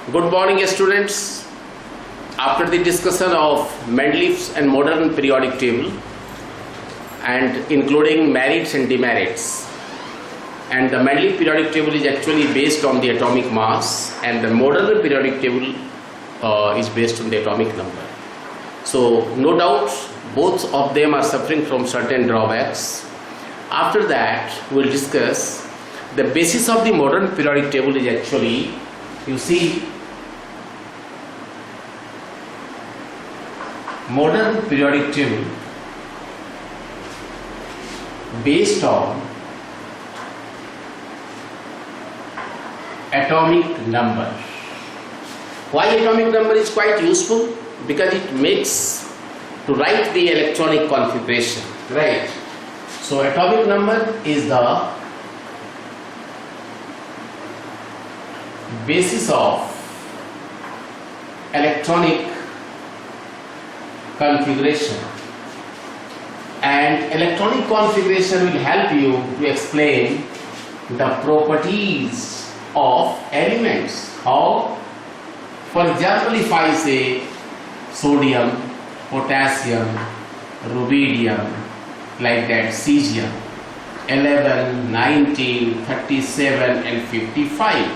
Good morning, students. After the discussion of Mendeleev's and modern periodic table and including merits and demerits, and the Mendeleev periodic table is actually based on the atomic mass and the modern periodic table is based on the atomic number. So no doubt both of them are suffering from certain drawbacks. After that we will discuss the basis of the modern periodic table is actually, you see, modern periodic table based on atomic number. Why atomic number is quite useful? Because it makes to write the electronic configuration, right? So atomic number is the basis of electronic configuration, and electronic configuration will help you to explain the properties of elements. How? For example, if I say sodium, potassium, rubidium, like that, cesium, 11, 19, 37 and 55.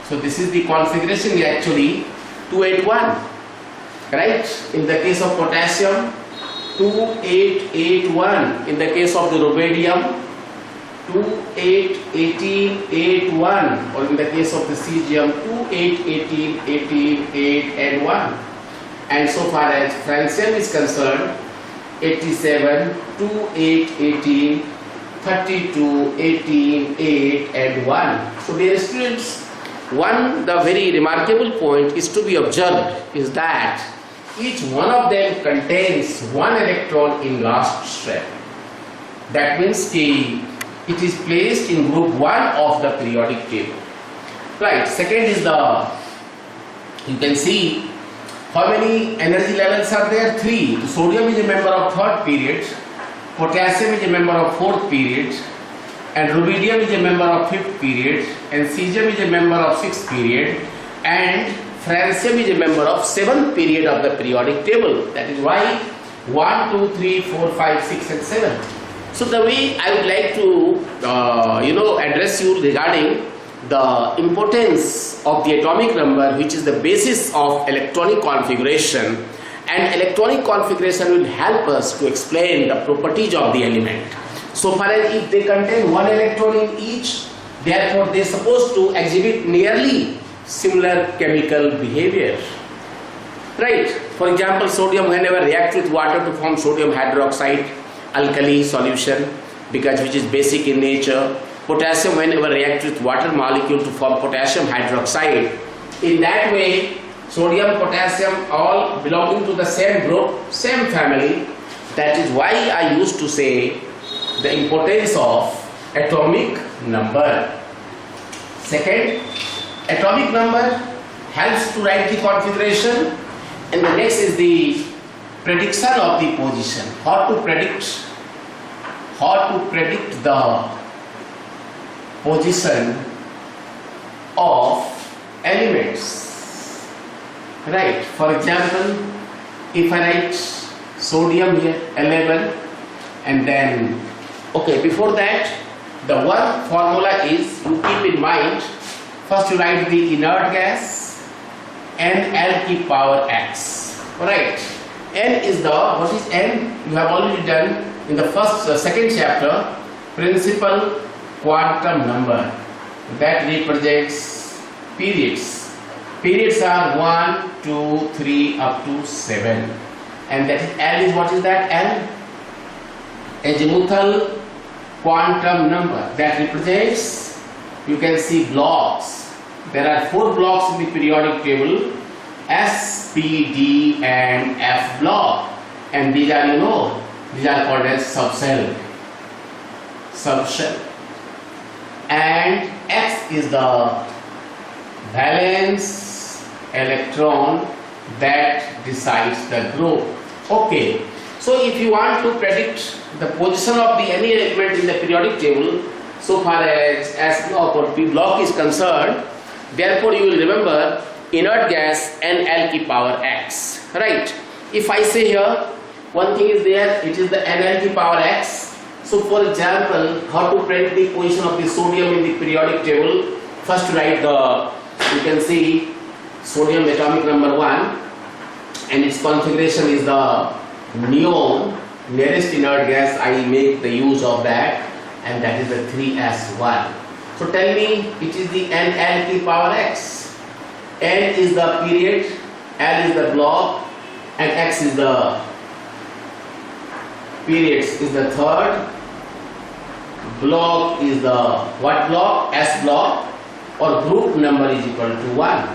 So this is the configuration is actually 281, right? In the case of potassium, 2881. In the case of the rubidium, 281881, or in the case of the cesium, 2818, 18, 8 and 1. And so far as francium is concerned, 87, 2818, 32, 18, 8 and 1. So dear students, the very remarkable point is to be observed is that each one of them contains one electron in last step. That means it is placed in group 1 of the periodic table. Right. Second is you can see how many energy levels are there? 3. The sodium is a member of 3rd period, potassium is a member of 4th period, and rubidium is a member of 5th period, and cesium is a member of 6th period, and francium is a member of 7th period of the periodic table. That is why 1, 2, 3, 4, 5, 6 and 7. So the way I would like to address you regarding the importance of the atomic number, which is the basis of electronic configuration, and electronic configuration will help us to explain the properties of the element. So far as if they contain one electron in each, therefore they are supposed to exhibit nearly similar chemical behavior, right? For example, sodium whenever reacts with water to form sodium hydroxide alkali solution, because which is basic in nature. Potassium whenever reacts with water molecule to form potassium hydroxide. In that way, sodium, potassium all belonging to the same group, same family. That is why I used to say the importance of atomic number. Second, atomic number helps to write the configuration, and the next is the prediction of the position. How to predict the position of elements, right? For example, if I write sodium here 11, and then before that the one formula is, you keep in mind, first you write the inert gas NL⁻⁴ x, right? N is what is N? You have already done in the second chapter, principal quantum number that represents periods. Periods are 1, 2, 3 up to 7, and that is L is what is that? L, azimuthal quantum number that represents, you can see blocks. There are 4 blocks in the periodic table, S, P, D and F block, and these are called as subshell. And X is the valence electron that decides the group. Okay, so if you want to predict the position of any element in the periodic table, so far as S block or P block is concerned, therefore you will remember inert gas NL power x, right? If I say here, one thing is there, it is the NL power x. So for example, how to predict the position of the sodium in the periodic table? First write the, you can see sodium atomic number 1 and its configuration is the neon, nearest inert gas. I make the use of that, and that is the 3s1. So tell me, it is the NL power x. N is the period, L is the block, and x is the periods is the third. Block is the what block? S block, or group number is equal to 1.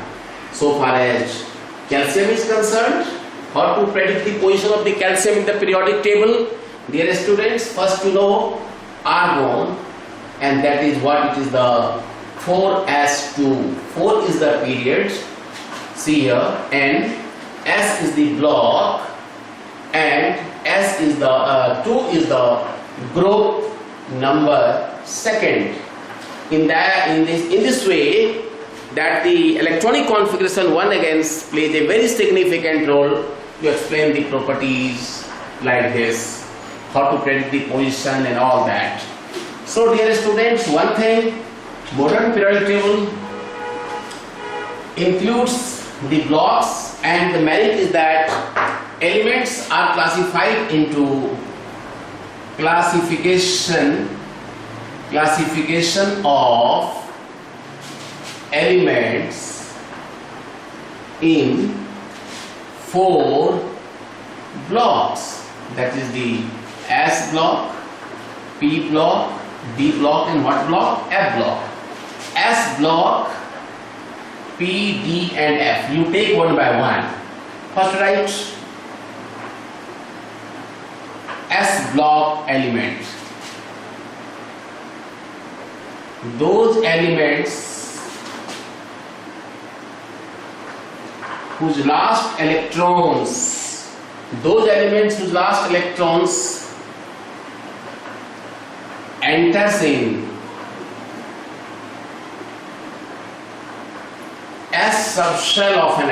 So far as calcium is concerned, how to predict the position of the calcium in the periodic table? Dear students, first to know argon, and that is what it is, the 4s2. 4 is the period, see here, and S is the block, and S is the 2 is the group number second. In this way, that the electronic configuration 1 again plays a very significant role to explain the properties like this, how to predict the position and all that. So dear students, one thing, modern periodic table includes the blocks, and the merit is that elements are classified into classification of elements in 4 blocks, that is the S block, P block, D block, and what block? F block. S block, P, D and F. You take one by one. First write S block element. Those elements whose last electrons enters in S subshell of an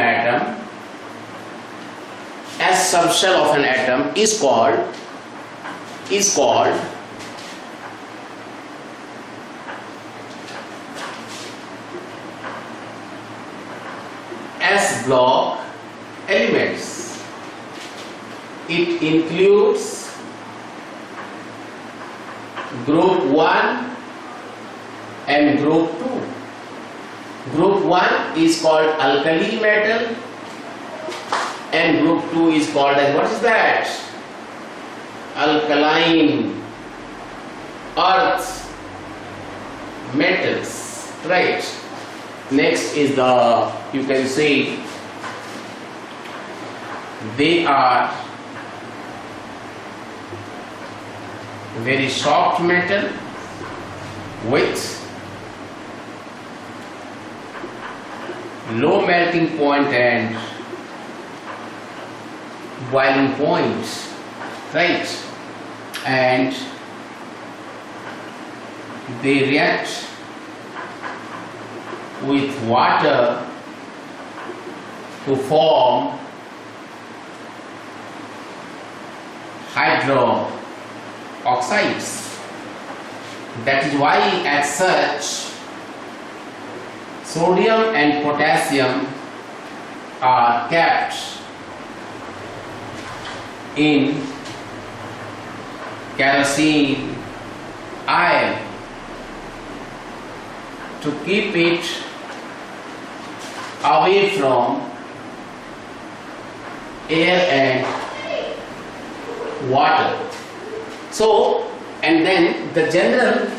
atom is called S block elements. It includes group 1 and group 2. Group 1 is called alkali metal, and group 2 is called as, what is that? Alkaline earth metals, right? Next is the, you can see, they are very soft metal with low melting point and boiling point, right? And they react with water to form hydro oxides. That is why, as such, sodium and potassium are kept in kerosene oil to keep it away from air and water. So, and then the general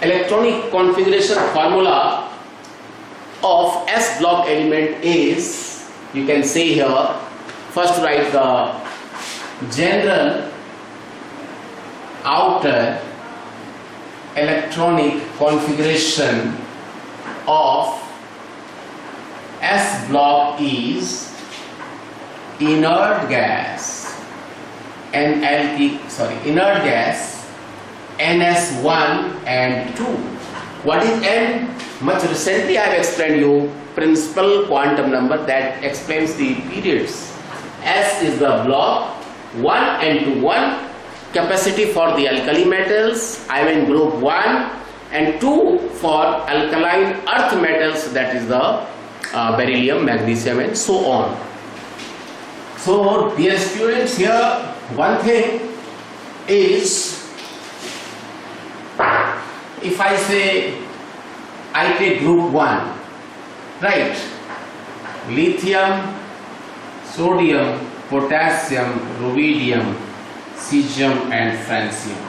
electronic configuration formula of S block element is, you can say here, first write the general outer electronic configuration of S block is inert gas inert gas NS1 and 2. What is N? Much recently I have explained you principal quantum number that explains the periods. S is the block 1 and 2. 1 capacity for the alkali metals, I mean group 1, and 2 for alkaline earth metals, that is the beryllium, magnesium and so on. So dear students, here one thing is, if I say I take group 1, right, lithium, sodium, potassium, rubidium, cesium and francium.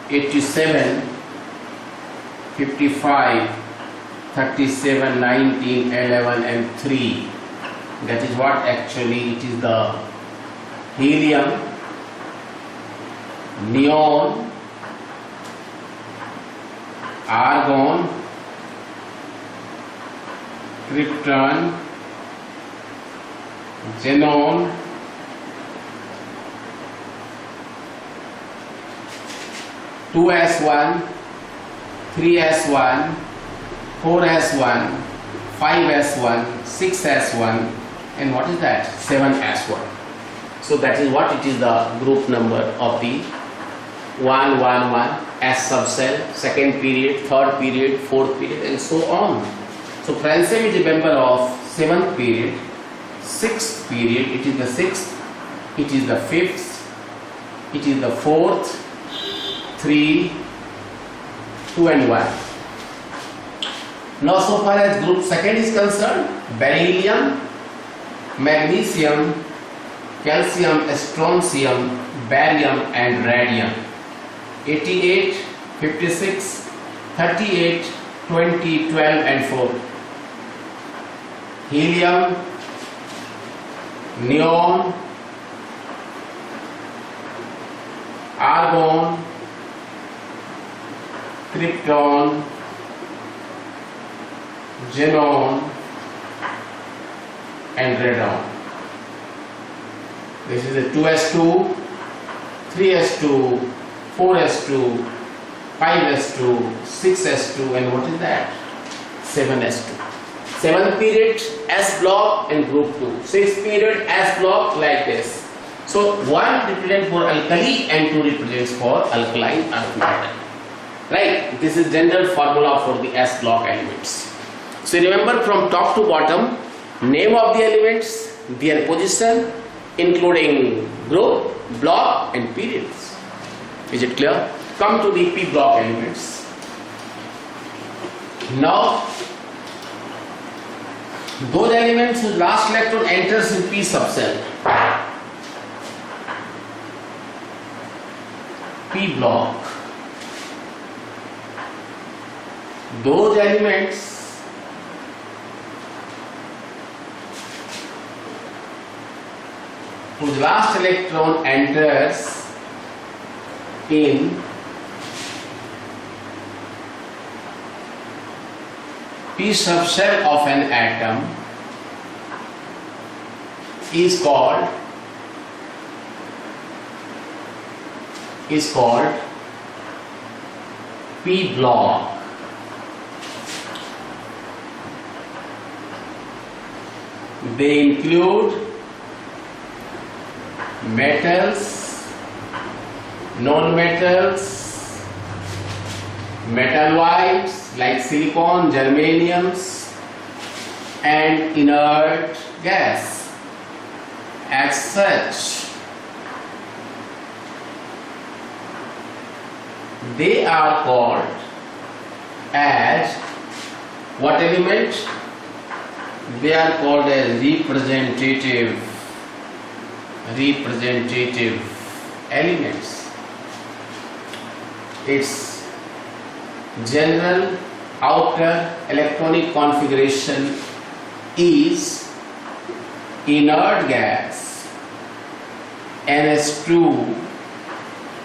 87, 55, 37, 19, 11 and 3. That is what actually it is the helium, neon, argon, krypton, xenon, two S1, 3S1, 4S1, 5S1, 6S1, and what is that? 7S1. So that is what it is, the group number of the 1, 1, 1, S subcell, second period, third period, fourth period and so on. So francium is a member of 7th period, 6th period, it is the 6th, it is the 5th, it is the 4th, 3, 2 and 1. Now so far as group 2nd is concerned, beryllium, magnesium, calcium, strontium, barium and radium. 88, 56, 38, 20, 12 and 4. Helium, neon, argon, krypton, xenon and radon. This is a 2s2, 3s2, 4s2, 5s2, 6s2 and what is that? 7s2. 7th period S block and group 2. 6th period S block like this. So 1 represents for alkali and 2 represents for alkaline earth metal. Right? This is general formula for the S block elements. So remember from top to bottom, name of the elements, their position, including group, block and periods. Is it clear? Come to the P block elements. Now, those elements whose last electron enters in P subcell, P block, those elements whose last electron enters in P subshell of an atom is called P block. They include metals, non-metals, metalloids like silicon, germaniums and inert gas. As such, they are called as what element? They are called as representative elements. Its general outer electronic configuration is inert gas NS2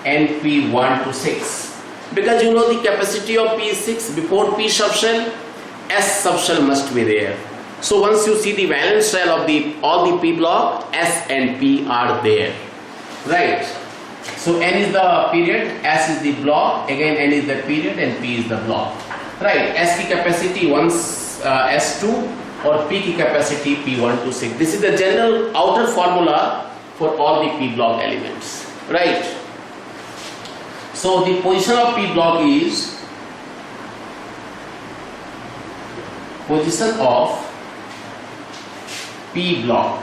NP1 to 6. Because you know the capacity of P is 6, before P subshell, S subshell must be there. So once you see the valence shell of all the P block, S and P are there, right? So N is the period, S is the block, again N is the period and P is the block. right? S की capacity S2 और P की capacity P1 to 6. This is the general outer formula for all the P block elements, right? So the position of P block is position of P block.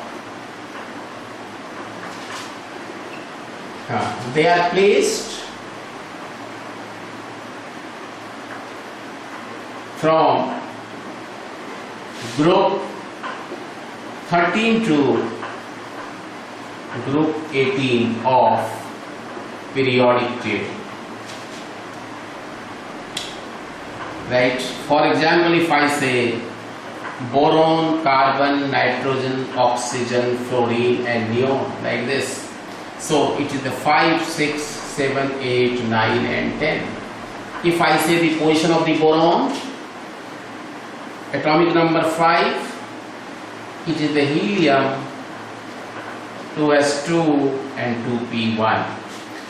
They are placed from group 13 to group 18 of periodic table. Right? For example, if I say boron, carbon, nitrogen, oxygen, fluorine and neon, like this. So it is the 5, 6, 7, 8, 9 and 10. If I say the position of the boron, atomic number 5, it is the helium 2s2 and 2p1.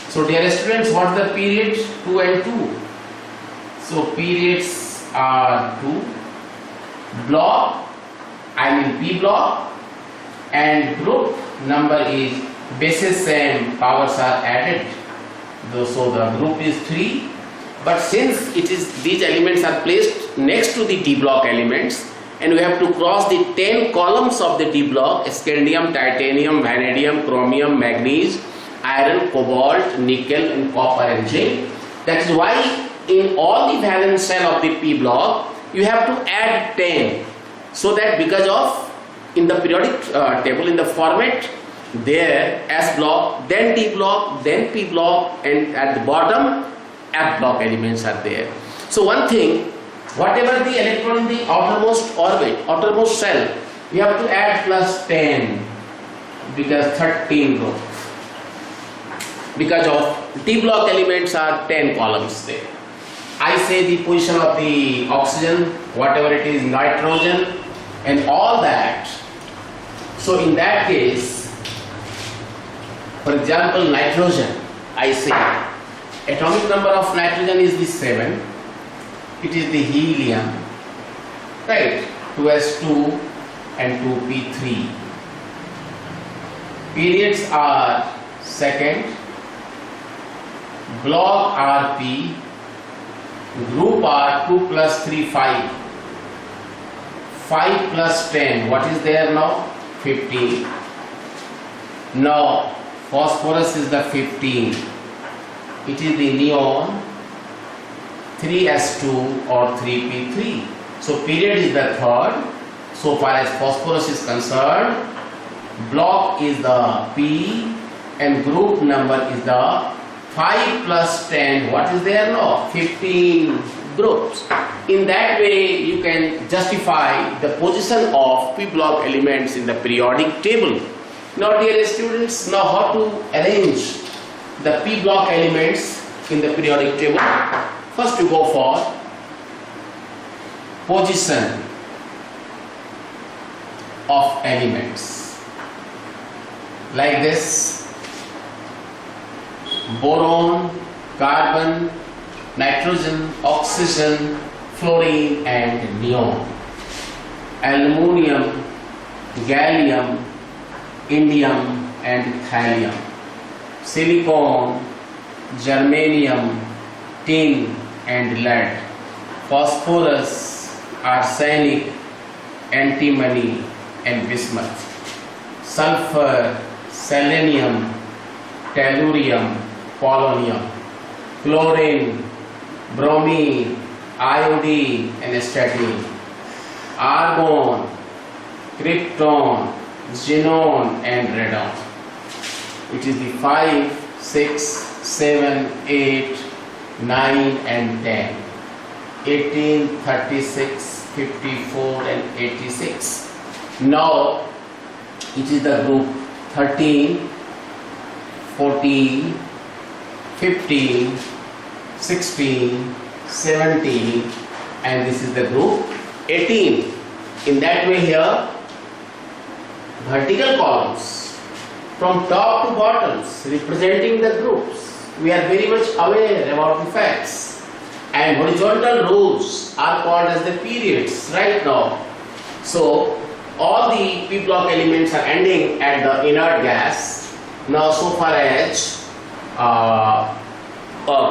So dear students, what is the period? 2 and 2. So periods are 2. Block, P block, and group number is bases same, powers are added. So the group is 3. But since these elements are placed next to the D block elements, and we have to cross the 10 columns of the D block: scandium, titanium, vanadium, chromium, manganese, iron, cobalt, nickel, and copper and zinc. That is why in all the valence shell of the P block you have to add 10, so that because of in the periodic table in the format there S block, then D block, then P block, and at the bottom F block elements are there. So one thing, whatever the electron in the outermost orbit, outermost shell, we have to add plus 10 because 13 group. Because of D block elements are 10 columns there. I say the position of the oxygen, whatever it is, nitrogen and all that. So in that case, for example, nitrogen, I say atomic number of nitrogen is the 7. It is the helium, right? 2s2 and 2p3. Periods are second. Block Rp. Group are 2 plus 3, 5. 5 plus 10, what is there now? 15. Now, phosphorus is the 15. It is the neon 3s2 or 3p3. So, period is the third. So far as phosphorus is concerned, block is the P and group number is the 5 plus 10, what is there now? 15 groups. In that way, you can justify the position of P block elements in the periodic table. Now, dear students, now how to arrange the P block elements in the periodic table? First, you go for position of elements. Like this. Boron, carbon, nitrogen, oxygen, fluorine and neon. Aluminium, gallium, indium and thallium. Silicon, germanium, tin and lead. Phosphorus, arsenic, antimony and bismuth. Sulfur, selenium, tellurium, polonium, chlorine, bromine, iodine and strontium, argon, krypton, xenon and radon. It is the 5, 6, 7, 8, 9 and 10, 18, 36, 54 and 86. Now it is the group 13, 14, 15, 16, 17 and this is the group 18. In that way here, vertical columns from top to bottoms representing the groups. We are very much aware about the facts. and horizontal rows are called as the periods right now. So all the p block elements are ending at the inert gas. Now so far as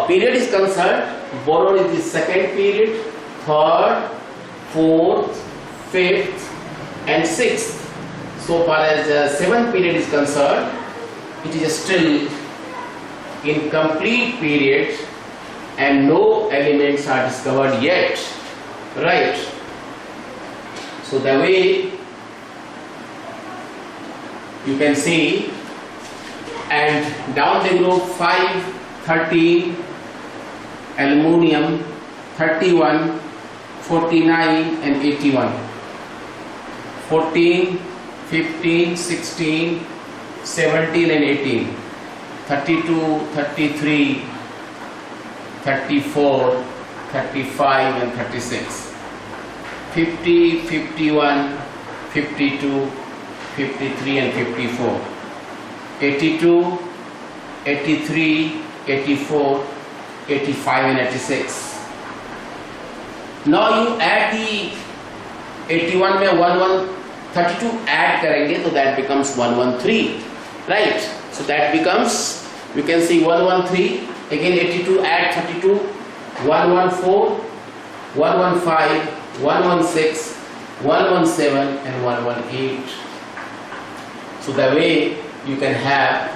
period is concerned, boron is the second period, third, fourth, fifth and sixth. So far as the seventh period is concerned, it is still incomplete period and no elements are discovered yet, right? So the way you can see, and down the group 5, 13, aluminum 31, 49 and 81, 14, 15, 16, 17 and 18, 32, 33, 34, 35 and 36, 50, 51, 52, 53 and 54, 82, 83, 84, 85 and 86. Now you add the 81 में 32 add करेंगे तो that becomes 113, right? So that becomes, you can see 113, again 82 add 32, 114, 115, 116, 117 and 118. So the way you can have,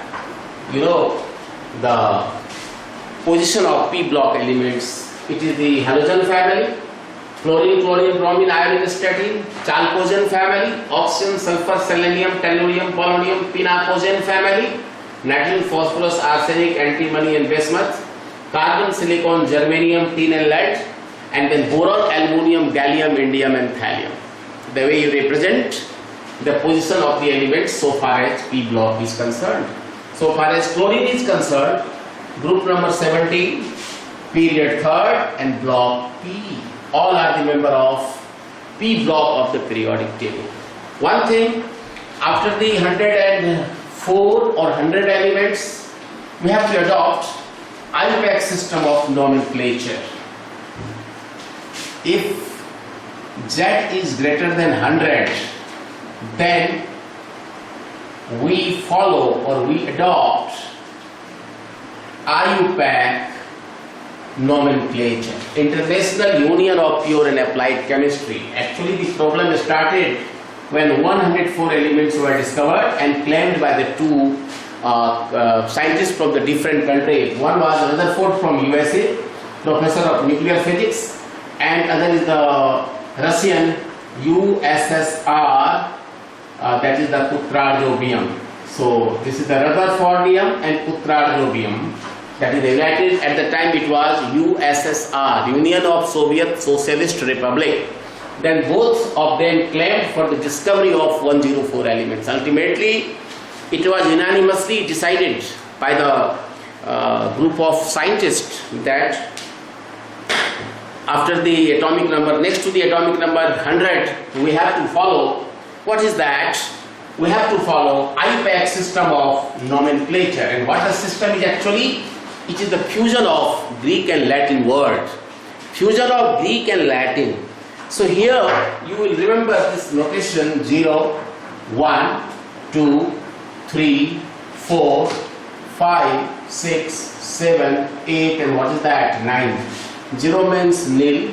the position of p block elements. It is the halogen family, chlorine, chlorine, bromine, iodine, statin, chalcogen family, oxygen, sulfur, selenium, tellurium, polonium, pinacogen family, nitrogen, phosphorus, arsenic, antimony and bismuth, carbon, silicon, germanium, tin and lead, and then boron, aluminium, gallium, indium and thallium. The way you represent the position of the elements so far as p block is concerned. So far as chlorine is concerned, group number 17, period third and block P, all are the member of p block of the periodic table. One thing, after the 104 or 100 elements, we have to adopt IUPAC system of nomenclature. If Z is greater than 100, then we follow or we adopt IUPAC Nomenclature, International Union of Pure and Applied Chemistry. Actually, the problem started when 104 elements were discovered and claimed by the two scientists from the different countries. One was Rutherford from USA, professor of nuclear physics, and other is the Russian USSR, that is the Putrarjovium. So this is the Rutherfordium and Putrarjovium. That is united, at the time it was USSR, Union of Soviet Socialist Republic. Then both of them claimed for the discovery of 104 elements. Ultimately, it was unanimously decided by the group of scientists that after the atomic number, next to the atomic number 100, we have to follow, what is that? We have to follow IUPAC system of nomenclature. And what the system is actually? It is the fusion of Greek and Latin word. Fusion of Greek and Latin. So here you will remember this notation 0, 1, 2, 3, 4, 5, 6, 7, 8 and what is that? 9. 0 means nil,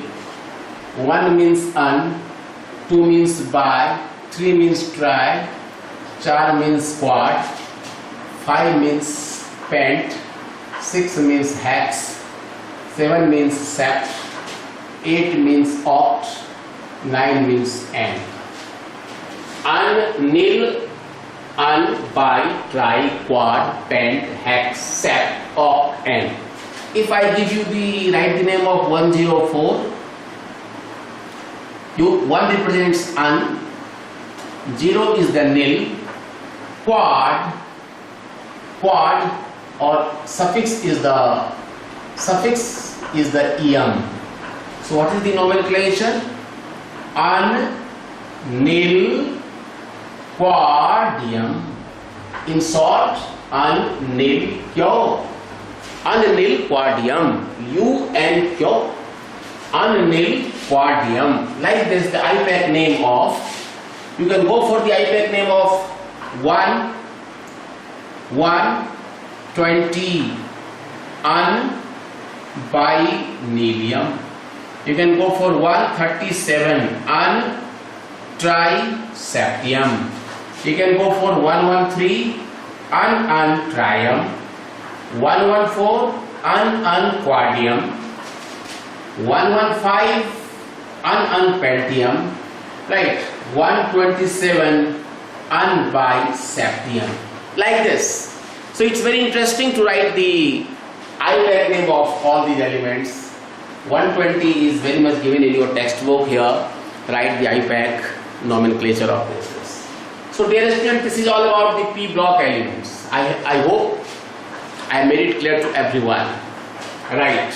1 means un, 2 means bi, 3 means tri, 4 means quad, 5 means pent, 6 means hex, 7 means sept, 8 means oct, 9 means n. Un, nil, un, bi, tri, quad, pent, hex, sept, oct, n. If I give you write the name of 104, 1 represents un, 0 is the nil, quad or suffix is the ium. So what is the nomenclature? Un, nil, quadium. In short, un, nil, kyo. Un, nil, quadium. Un, kyo. unnil quadrium. Like this, the IUPAC name of, you can go for the IUPAC name of 1, 120 unbiennialium. You can go for 137 untriseptium. You can go for 113 untrium, 114 unquadrium, 115 unpentium, right? 127 unbiseptium. Like this. So it's very interesting to write the IUPAC name of all these elements. 120 is very much given in your textbook here. Write the IUPAC nomenclature of this. So dear students, this is all about the P block elements. I hope I made it clear to everyone. Right.